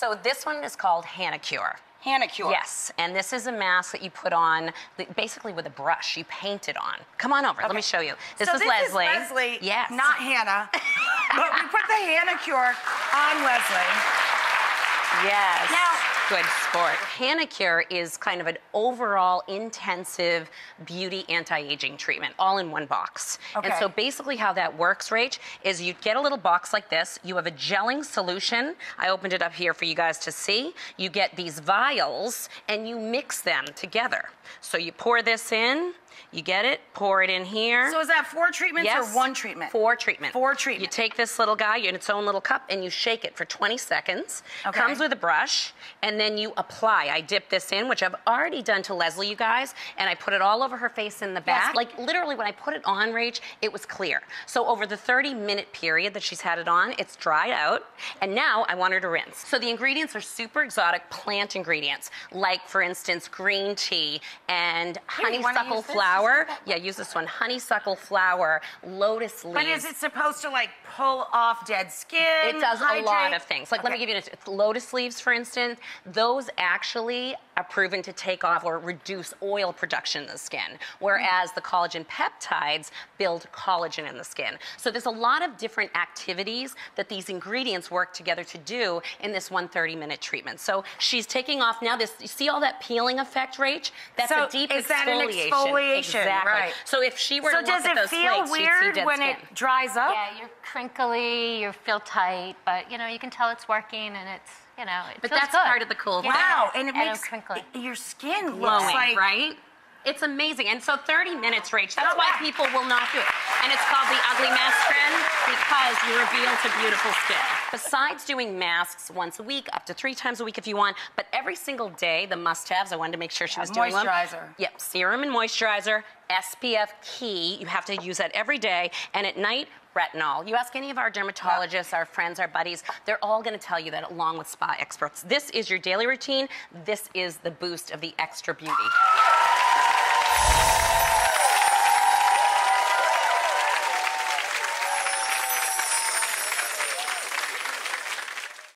So this one is called Hanacure. Hanacure. Yes, and this is a mask that you put on basically with a brush. You paint it on. Come on over, let me show you. This is Leslie. Is Leslie, yes. not Hannah. But we put the Hanacure on Leslie. Yes. Now, good sport. Hanacure is kind of an overall intensive beauty anti-aging treatment, all in one box. Okay. And so basically how that works, Rach, is you get a little box like this. You have a gelling solution. I opened it up here for you guys to see. You get these vials and you mix them together. So you pour this in. You get it, pour it in here. So is that 4 treatments or 1 treatment? 4 treatments. 4 treatments. You take this little guy in its own little cup and you shake it for 20 seconds. Okay. Comes with a brush, and then you apply. I dip this in, which I've already done to Leslie, you guys, and I put it all over her face in the back. Yes. Like literally when I put it on, Rach, it was clear. So over the 30-minute period that she's had it on, it's dried out, and now I want her to rinse. So the ingredients are super exotic plant ingredients, like for instance, green tea and honeysuckle flower. Yeah, use this one. Honeysuckle flower, lotus leaves. But is it supposed to like pull off dead skin? It does hydrate? a lot of things. Like, let me give you an lotus leaves, for instance. Those actually are proven to take off or reduce oil production in the skin, whereas the collagen peptides build collagen in the skin. So there's a lot of different activities that these ingredients work together to do in this 130-minute treatment. So she's taking off now this, you see all that peeling effect, Rach? That's a deep is that exfoliation. an exfoliation? Exactly. Right. So if she were to look at those flakes, she'd see dead skin. So does it feel weird when it dries up? Yeah, you're crinkly, you feel tight, but you know, you can tell it's working and it's, you know, it But feels that's good. part of the cool thing. Wow, and it And makes crinkly. your skin looks Glowing, like... right? It's amazing. And so 30 minutes, Rach, that's why people will not do it. And it's called the ugly mask trend because you reveal to beautiful skin. Besides doing masks once a week, up to 3 times a week if you want, but every single day, the must-haves, I wanted to make sure she was doing them. Moisturizer. Yep, serum and moisturizer, SPF Key, you have to use that every day, and at night, retinol. You ask any of our dermatologists, our friends, our buddies, they're all going to tell you that along with spa experts. This is your daily routine. This is the boost of the extra beauty.